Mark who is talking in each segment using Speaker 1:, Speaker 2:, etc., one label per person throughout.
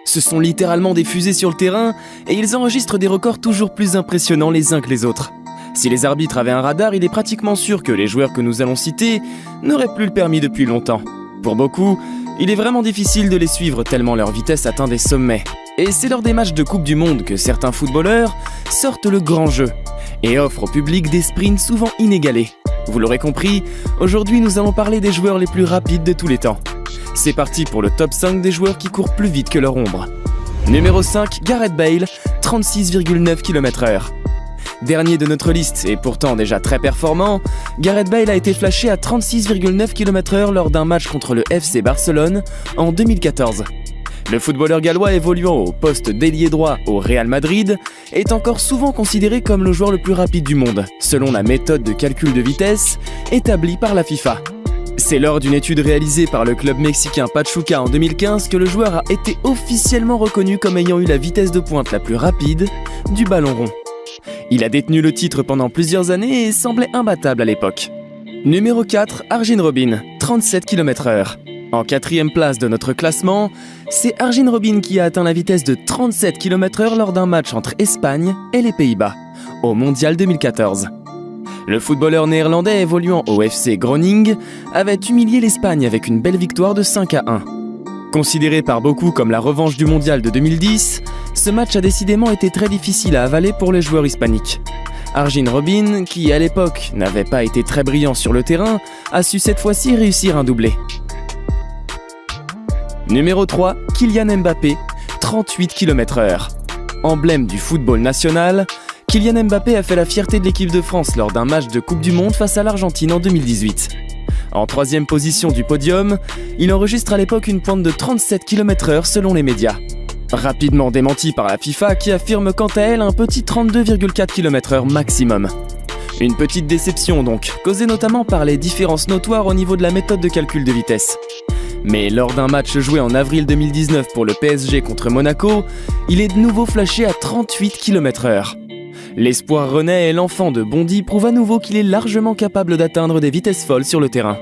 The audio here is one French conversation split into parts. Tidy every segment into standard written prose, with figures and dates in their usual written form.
Speaker 1: Ce sont littéralement des fusées sur le terrain et ils enregistrent des records toujours plus impressionnants les uns que les autres. Si les arbitres avaient un radar, il est pratiquement sûr que les joueurs que nous allons citer n'auraient plus le permis depuis longtemps. Pour beaucoup, il est vraiment difficile de les suivre tellement leur vitesse atteint des sommets. Et c'est lors des matchs de Coupe du Monde que certains footballeurs sortent le grand jeu et offrent au public des sprints souvent inégalés. Vous l'aurez compris, aujourd'hui nous allons parler des joueurs les plus rapides de tous les temps. C'est parti pour le top 5 des joueurs qui courent plus vite que leur ombre. Numéro 5, Gareth Bale, 36,9 km/h. Dernier de notre liste et pourtant déjà très performant, Gareth Bale a été flashé à 36,9 km/h lors d'un match contre le FC Barcelone en 2014. Le footballeur gallois évoluant au poste d'ailier droit au Real Madrid est encore souvent considéré comme le joueur le plus rapide du monde, selon la méthode de calcul de vitesse établie par la FIFA. C'est lors d'une étude réalisée par le club mexicain Pachuca en 2015 que le joueur a été officiellement reconnu comme ayant eu la vitesse de pointe la plus rapide du ballon rond. Il a détenu le titre pendant plusieurs années et semblait imbattable à l'époque. Numéro 4, Arjen Robben, 37 km/h. En quatrième place de notre classement, c'est Arjen Robben qui a atteint la vitesse de 37 km/h lors d'un match entre Espagne et les Pays-Bas, au Mondial 2014. Le footballeur néerlandais évoluant au FC Groningen avait humilié l'Espagne avec une belle victoire de 5-1. Considéré par beaucoup comme la revanche du Mondial de 2010, ce match a décidément été très difficile à avaler pour les joueurs hispaniques. Arjen Robben, qui à l'époque n'avait pas été très brillant sur le terrain, a su cette fois-ci réussir un doublé. Numéro 3, Kylian Mbappé, 38 km/h. Emblème du football national, Kylian Mbappé a fait la fierté de l'équipe de France lors d'un match de Coupe du Monde face à l'Argentine en 2018. En troisième position du podium, il enregistre à l'époque une pointe de 37 km/h selon les médias. Rapidement démenti par la FIFA qui affirme quant à elle un petit 32,4 km/h maximum. Une petite déception donc, causée notamment par les différences notoires au niveau de la méthode de calcul de vitesse. Mais lors d'un match joué en avril 2019 pour le PSG contre Monaco, il est de nouveau flashé à 38 km/h. L'espoir rennais et l'enfant de Bondy prouvent à nouveau qu'il est largement capable d'atteindre des vitesses folles sur le terrain.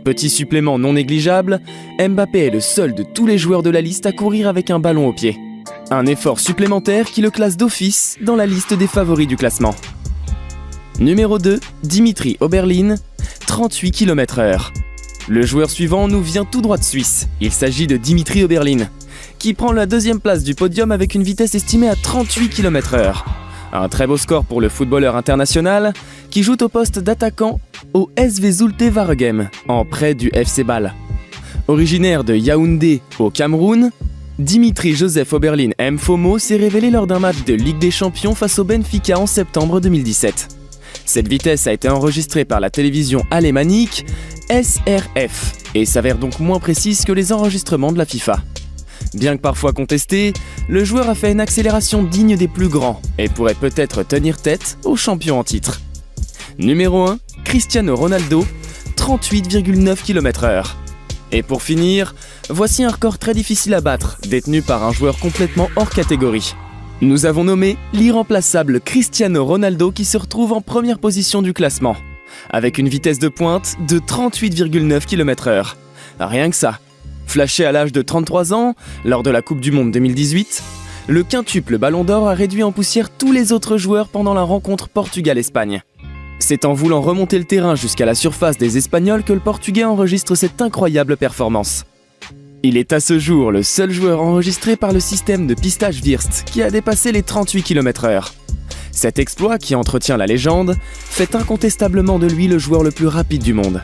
Speaker 1: Petit supplément non négligeable, Mbappé est le seul de tous les joueurs de la liste à courir avec un ballon au pied. Un effort supplémentaire qui le classe d'office dans la liste des favoris du classement. Numéro 2, Dimitri Oberlin, 38 km/h. Le joueur suivant nous vient tout droit de Suisse. Il s'agit de Dimitri Oberlin, qui prend la deuxième place du podium avec une vitesse estimée à 38 km/h. Un très beau score pour le footballeur international qui joue au poste d'attaquant au SV Zulte Waregem, en prêt du FC Bâle. Originaire de Yaoundé au Cameroun, Dimitri Joseph Oberlin Mfomo s'est révélé lors d'un match de Ligue des Champions face au Benfica en septembre 2017. Cette vitesse a été enregistrée par la télévision alémanique SRF et s'avère donc moins précise que les enregistrements de la FIFA. Bien que parfois contesté, le joueur a fait une accélération digne des plus grands et pourrait peut-être tenir tête aux champions en titre. Numéro 1, Cristiano Ronaldo, 38,9 km/h. Et pour finir, voici un record très difficile à battre, détenu par un joueur complètement hors catégorie. Nous avons nommé l'irremplaçable Cristiano Ronaldo qui se retrouve en première position du classement, avec une vitesse de pointe de 38,9 km/h. Rien que ça. Flashé à l'âge de 33 ans, lors de la Coupe du Monde 2018, le quintuple Ballon d'Or a réduit en poussière tous les autres joueurs pendant la rencontre Portugal-Espagne. C'est en voulant remonter le terrain jusqu'à la surface des Espagnols que le Portugais enregistre cette incroyable performance. Il est à ce jour le seul joueur enregistré par le système de pistage Wirtz qui a dépassé les 38 km/h. Cet exploit, qui entretient la légende, fait incontestablement de lui le joueur le plus rapide du monde.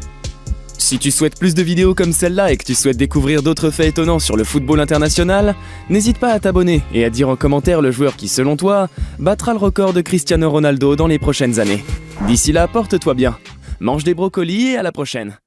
Speaker 1: Si tu souhaites plus de vidéos comme celle-là et que tu souhaites découvrir d'autres faits étonnants sur le football international, n'hésite pas à t'abonner et à dire en commentaire le joueur qui, selon toi, battra le record de Cristiano Ronaldo dans les prochaines années. D'ici là, porte-toi bien, mange des brocolis et à la prochaine.